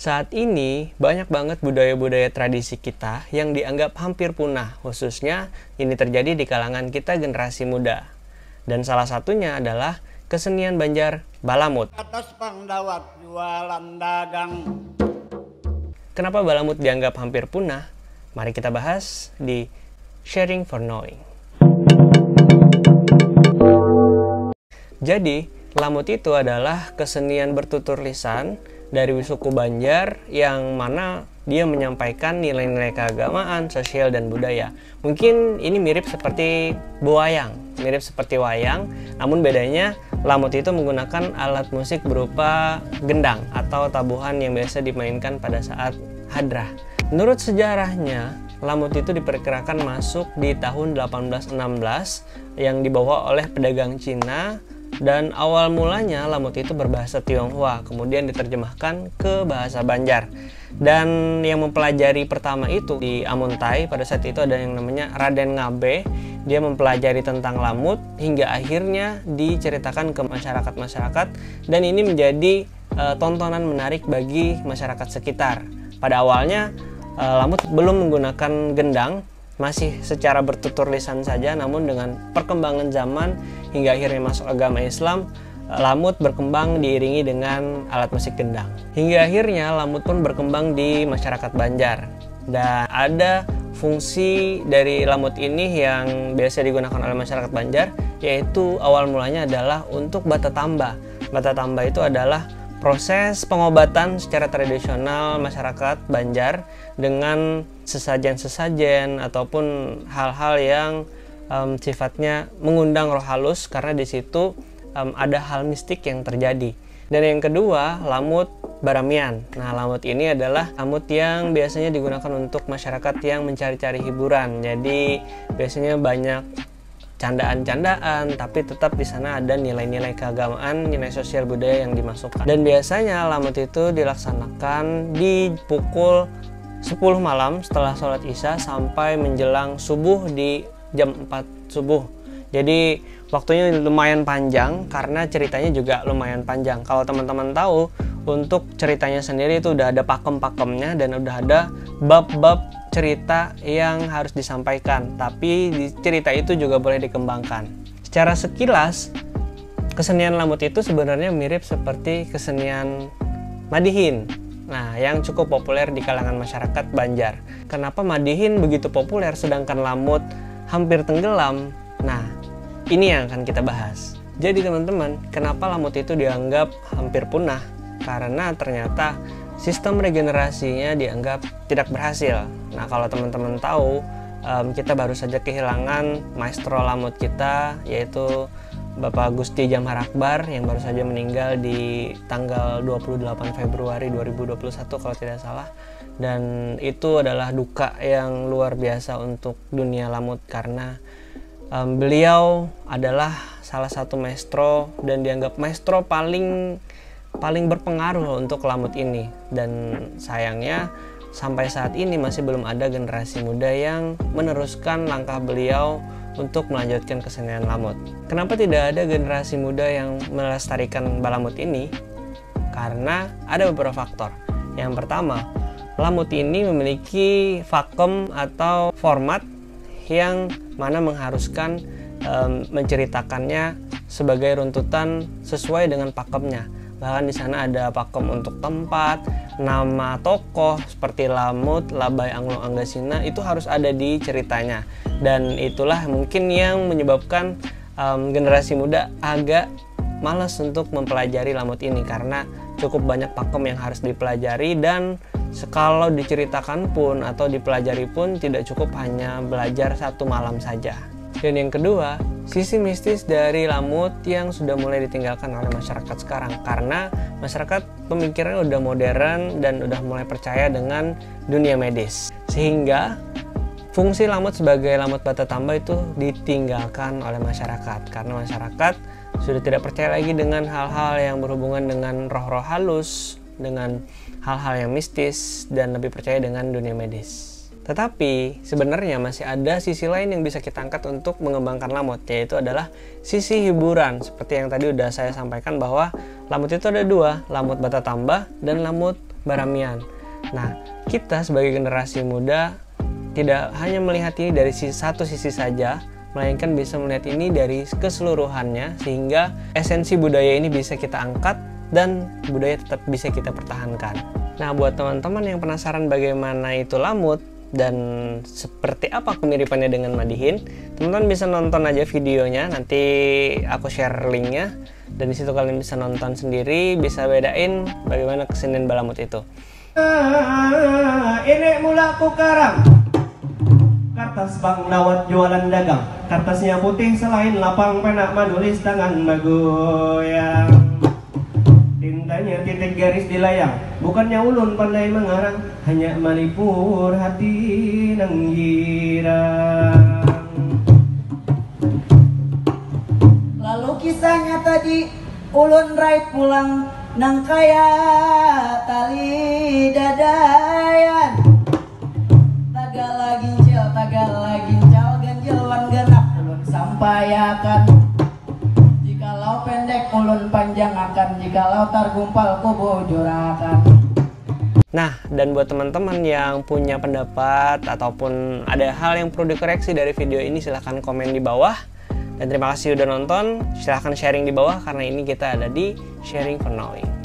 Saat ini banyak banget budaya-budaya tradisi kita yang dianggap hampir punah, khususnya ini terjadi di kalangan kita generasi muda. Dan salah satunya adalah kesenian Banjar Balamut. Atas pangdawat jualan dagang. Kenapa Balamut dianggap hampir punah? Mari kita bahas di Sharing for Knowing. Jadi, Lamut itu adalah kesenian bertutur lisan dari suku Banjar yang mana dia menyampaikan nilai-nilai keagamaan, sosial, dan budaya. Mungkin ini mirip seperti wayang, namun bedanya Lamut itu menggunakan alat musik berupa gendang atau tabuhan yang biasa dimainkan pada saat hadrah. Menurut sejarahnya, Lamut itu diperkirakan masuk di tahun 1816 yang dibawa oleh pedagang Cina. Dan awal mulanya Lamut itu berbahasa Tionghoa, kemudian diterjemahkan ke bahasa Banjar. Dan yang mempelajari pertama itu di Amuntai, pada saat itu ada yang namanya Raden Ngabe. Dia mempelajari tentang Lamut hingga akhirnya diceritakan ke masyarakat-masyarakat, dan ini menjadi tontonan menarik bagi masyarakat sekitar. Pada awalnya Lamut belum menggunakan gendang, masih secara bertutur lisan saja, namun dengan perkembangan zaman hingga akhirnya masuk agama Islam, Lamut berkembang diiringi dengan alat musik gendang. Hingga akhirnya Lamut pun berkembang di masyarakat Banjar. Dan ada fungsi dari Lamut ini yang biasa digunakan oleh masyarakat Banjar, yaitu awal mulanya adalah untuk bata tamba. Bata tamba itu adalah proses pengobatan secara tradisional masyarakat Banjar dengan sesajen-sesajen ataupun hal-hal yang sifatnya mengundang roh halus, karena di situ ada hal mistik yang terjadi. Dan yang kedua, Lamut Baramian. Nah, Lamut ini adalah lamut yang biasanya digunakan untuk masyarakat yang mencari-cari hiburan. Jadi biasanya banyak candaan-candaan, tapi tetap di sana ada nilai-nilai keagamaan, nilai sosial budaya yang dimasukkan. Dan biasanya Lamut itu dilaksanakan di pukul 10 malam setelah sholat Isya sampai menjelang subuh di jam 4 subuh. Jadi waktunya lumayan panjang karena ceritanya juga lumayan panjang. Kalau teman-teman tahu, untuk ceritanya sendiri itu udah ada pakem-pakemnya dan udah ada bab-bab cerita yang harus disampaikan, tapi di cerita itu juga boleh dikembangkan. Secara sekilas, kesenian Lamut itu sebenarnya mirip seperti kesenian Madihin. Nah, yang cukup populer di kalangan masyarakat Banjar. Kenapa Madihin begitu populer sedangkan Lamut hampir tenggelam? Nah, ini yang akan kita bahas. Jadi teman-teman, kenapa Lamut itu dianggap hampir punah? Karena ternyata sistem regenerasinya dianggap tidak berhasil. Nah, kalau teman-teman tahu, kita baru saja kehilangan maestro Lamut kita, yaitu Bapak Gusti Jamhar Akbar yang baru saja meninggal di tanggal 28 Februari 2021 kalau tidak salah. Dan itu adalah duka yang luar biasa untuk dunia Lamut karena beliau adalah salah satu maestro dan dianggap maestro paling berpengaruh untuk Lamut ini. Dan sayangnya sampai saat ini masih belum ada generasi muda yang meneruskan langkah beliau untuk melanjutkan kesenian Lamut. Kenapa tidak ada generasi muda yang melestarikan Balamut ini? Karena ada beberapa faktor. Yang pertama, Lamut ini memiliki vakum atau format yang mana mengharuskan menceritakannya sebagai runtutan sesuai dengan pakemnya. Bahkan di sana ada pakem untuk tempat, nama tokoh seperti Lamut, Labai Anglo Anggasina itu harus ada di ceritanya. Dan itulah mungkin yang menyebabkan generasi muda agak malas untuk mempelajari Lamut ini karena cukup banyak pakem yang harus dipelajari, dan kalau diceritakan pun atau dipelajari pun tidak cukup hanya belajar satu malam saja. Dan yang kedua, sisi mistis dari Lamut yang sudah mulai ditinggalkan oleh masyarakat sekarang karena masyarakat pemikirannya udah modern dan udah mulai percaya dengan dunia medis, sehingga fungsi Lamut sebagai lamut bata tamba itu ditinggalkan oleh masyarakat karena masyarakat sudah tidak percaya lagi dengan hal-hal yang berhubungan dengan roh-roh halus, dengan hal-hal yang mistis, dan lebih percaya dengan dunia medis. Tetapi sebenarnya masih ada sisi lain yang bisa kita angkat untuk mengembangkan Lamut, yaitu adalah sisi hiburan. Seperti yang tadi udah saya sampaikan bahwa Lamut itu ada dua, Lamut bata tamba dan Lamut Baramian. Nah, kita sebagai generasi muda tidak hanya melihat ini dari satu sisi saja, melainkan bisa melihat ini dari keseluruhannya, sehingga esensi budaya ini bisa kita angkat dan budaya tetap bisa kita pertahankan. Nah, buat teman-teman yang penasaran bagaimana itu lamut dan seperti apa kemiripannya dengan Madihin, teman-teman bisa nonton aja videonya, nanti aku share linknya, dan disitu kalian bisa nonton sendiri, bisa bedain bagaimana kesenian balamut itu. Ini mula ku karang kertas Bang Dawat jualan dagang. Kertasnya putih selain lapang, pena menulis tangan bergoyang. Tintanya titik garis di layang, bukannya ulun pandai mengarang, hanya melipur hati nang girang. Lalu kisahnya tadi ulun raih pulang nang kaya tali dadayan. Tagala ginjal ganjilwan genap ulun sampaiakan. Jikalau pendek ulun panjangkan, jikalau targumpal ku bujurakan. Nah, dan buat teman-teman yang punya pendapat ataupun ada hal yang perlu dikoreksi dari video ini, silahkan komen di bawah. Dan terima kasih udah nonton, silahkan sharing di bawah karena ini kita ada di Sharing for Knowing.